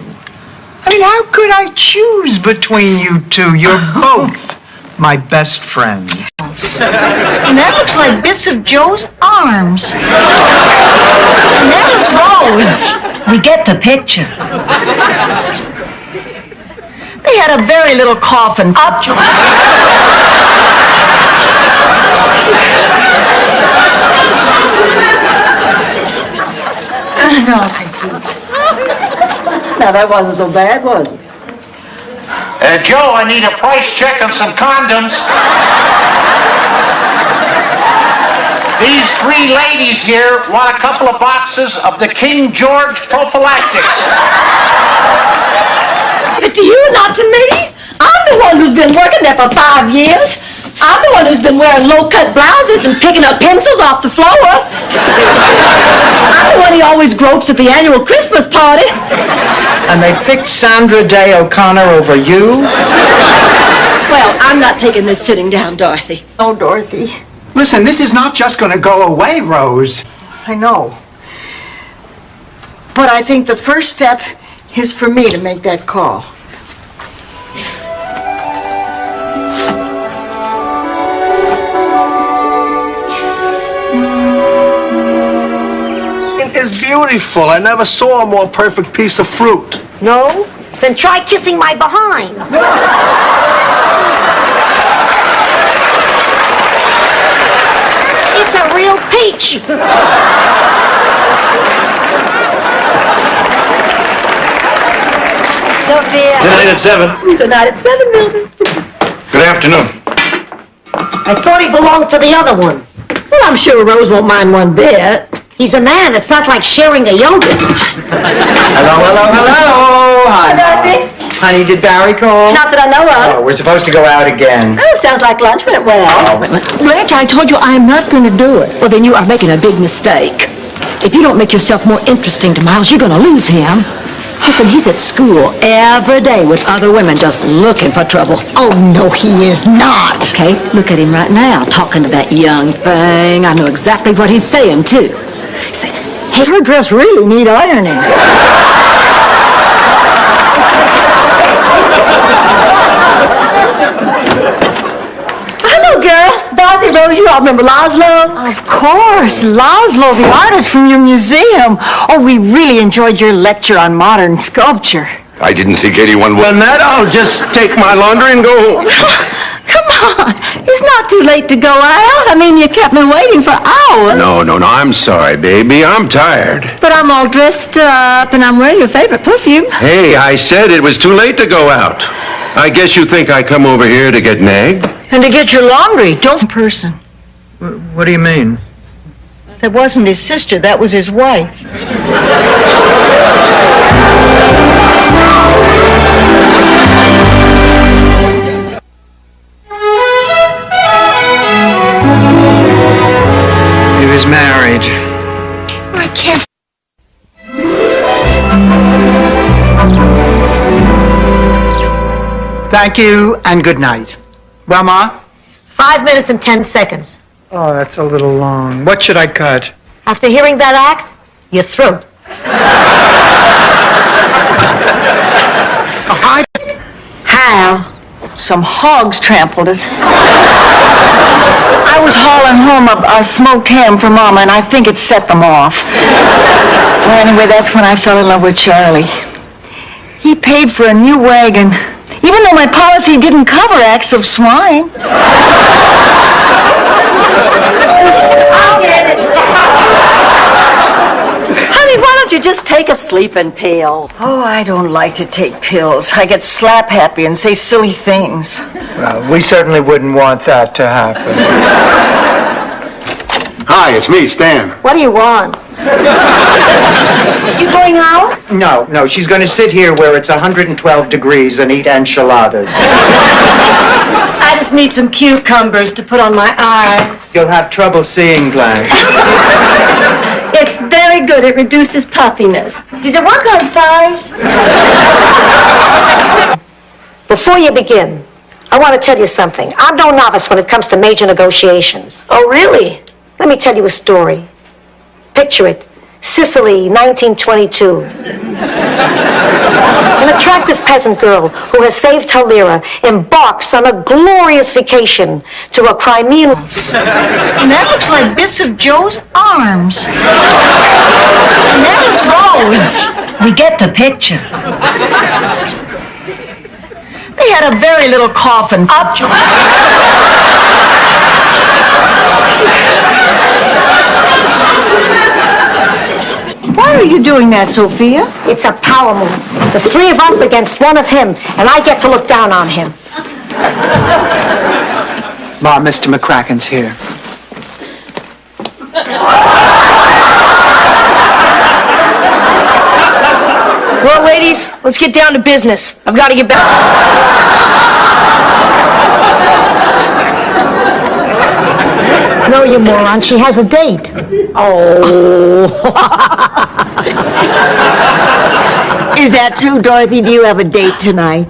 I mean, how could I choose between you two? You're both my best friends. And that looks like bits of Joe's arms. And that looks Rose. We get the picture. They had a very little coffin. Up. Now, that wasn't so bad, was it? Joe, I need a price check on some condoms. These three ladies here want a couple of boxes of the King George prophylactics. To you, not to me. I'm the one who's been working there for 5 years. I'm the one who's been wearing low-cut blouses and picking up pencils off the floor. I'm the one he always gropes at the annual Christmas party. And they picked Sandra Day O'Connor over you? Well, I'm not taking this sitting down, Dorothy. Oh, Dorothy. Listen, this is not just going to go away, Rose. I know. But I think the first step is for me to make that call. It's beautiful. I never saw a more perfect piece of fruit. No? Then try kissing my behind. It's a real peach. Sophia. Tonight at 7. Tonight at 7, Mildred. Good afternoon. I thought he belonged to the other one. Well, I'm sure Rose won't mind one bit. He's a man. It's not like sharing a yogurt. Hello, hello, hello. Hi. Dorothy. Honey, did Barry call? Not that I know of. Oh, we're supposed to go out again. Oh, sounds like lunch went well. Blanche, I told you I'm not going to do it. Well, then you are making a big mistake. If you don't make yourself more interesting to Miles, you're going to lose him. Listen, he's at school every day with other women just looking for trouble. Oh, no, he is not. Okay, look at him right now, talking to that young thing. I know exactly what he's saying, too. Say, hey, Her dress really need ironing. hello, girls. Dorothy, Rose, you all remember Laszlo? Of course, Laszlo, the artist from your museum. Oh, we really enjoyed your lecture on modern sculpture. I didn't think anyone would. Well, Nat, I'll just take my laundry and go home. Come on. It's not too late to go out. I mean, you kept me waiting for hours. No, I'm sorry, baby. I'm tired. But I'm all dressed up, and I'm wearing your favorite perfume. Hey, I said it was too late to go out. I guess you think I come over here to get nagged? And to get your laundry, don't person. What do you mean? That wasn't his sister, that was his wife. He was married. I can't. Thank you and good night. Well, Ma? 5 minutes and 10 seconds. Oh, that's a little long. What should I cut? After hearing that act, your throat. How? Some hogs trampled it. I was hauling home a smoked ham for Mama, and I think it set them off. Well, anyway, that's when I fell in love with Charlie. He paid for a new wagon, even though my policy didn't cover acts of swine. I'll get it. Honey, why don't you just take a sleeping pill? Oh, I don't like to take pills. I get slap happy and say silly things. Well, we certainly wouldn't want that to happen. Hi, it's me, Stan. What do you want? You going out? No, she's going to sit here where it's 112 degrees and eat enchiladas. I just need some cucumbers to put on my eyes. You'll have trouble seeing, Blanche. It's very good. It reduces puffiness. Does it work on thighs? Before you begin, I want to tell you something. I'm no novice when it comes to major negotiations. Oh, really? Let me tell you a story. Picture it. Sicily, 1922. An attractive peasant girl who has saved her lira embarks on a glorious vacation to a Crimean... And that looks like bits of Joe's arms. And that looks Rose. We get the picture. They had a very little coffin. Why are you doing that, Sophia? It's a power move. The three of us against one of him, and I get to look down on him. Ma, Mr. McCracken's here. Well, ladies, let's get down to business. I've got to get back. No, you moron. She has a date. Oh. Is that true, Dorothy? Do you have a date tonight?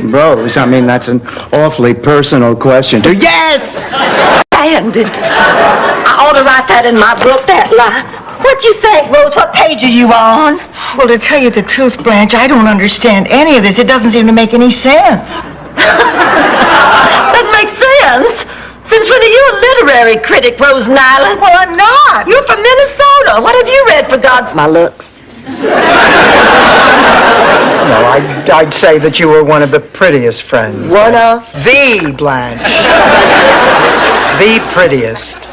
Rose, I mean, that's an awfully personal question. Yes! Bandit. I ought to write that in my book, that lie. What you think, Rose? What page are you on? Well, to tell you the truth, Blanche, I don't understand any of this. It doesn't seem to make any sense. That makes sense. Since when are you a literary critic, Rose Nyland? Well, I'm not. You're from Minnesota. What have you read, for God's... My looks. No, I'd say that you were one of the prettiest friends. One of? The Blanche. The prettiest.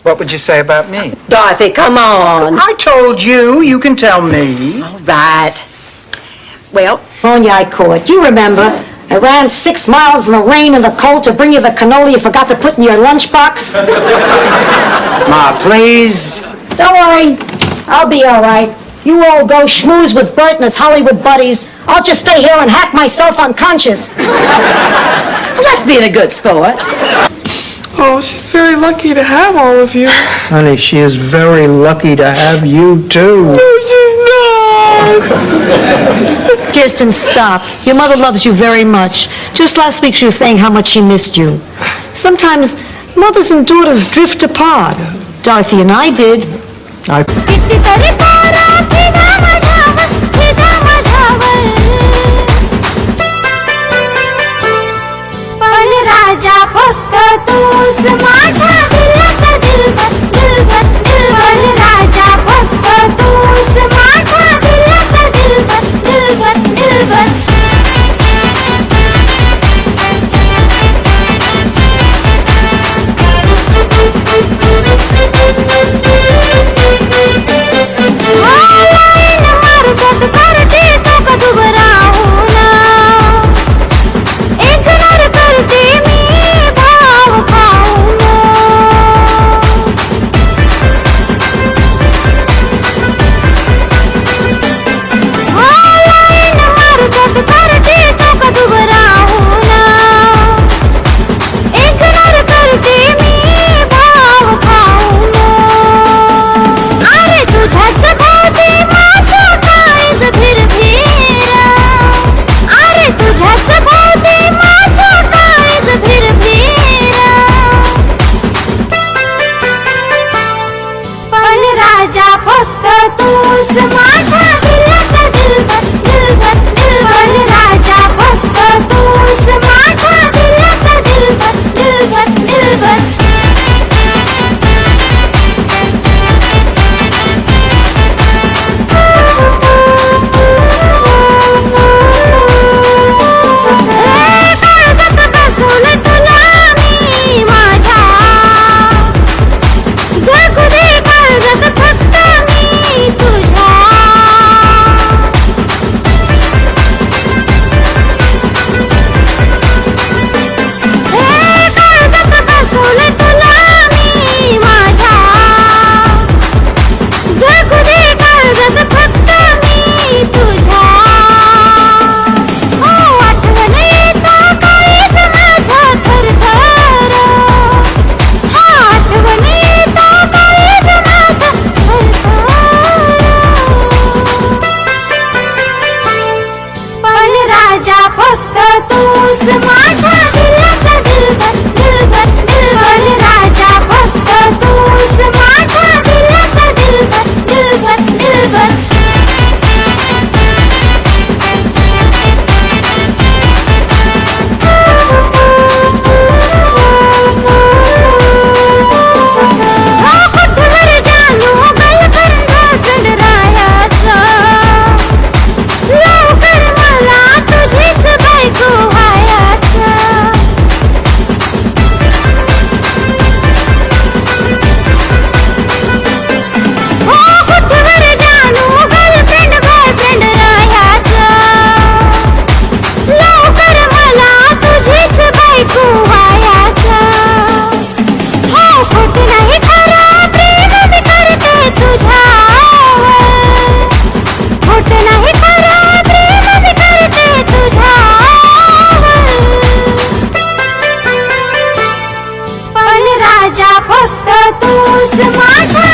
What would you say about me? Dorothy, come on. I told you. You can tell me. All right. Well, Monya Court, you remember? I ran 6 miles in the rain and the cold to bring you the cannoli you forgot to put in your lunchbox. Ma, please. Don't worry. I'll be all right. You all go schmooze with Bert and his Hollywood buddies. I'll just stay here and hack myself unconscious. well, that's being a good sport. Oh, she's very lucky to have all of you. Honey, she is very lucky to have you, too. No, she's not. Kirsten, stop. Your mother loves you very much. Just last week she was saying how much she missed you. Sometimes mothers and daughters drift apart. Dorothy and I did. it my turn?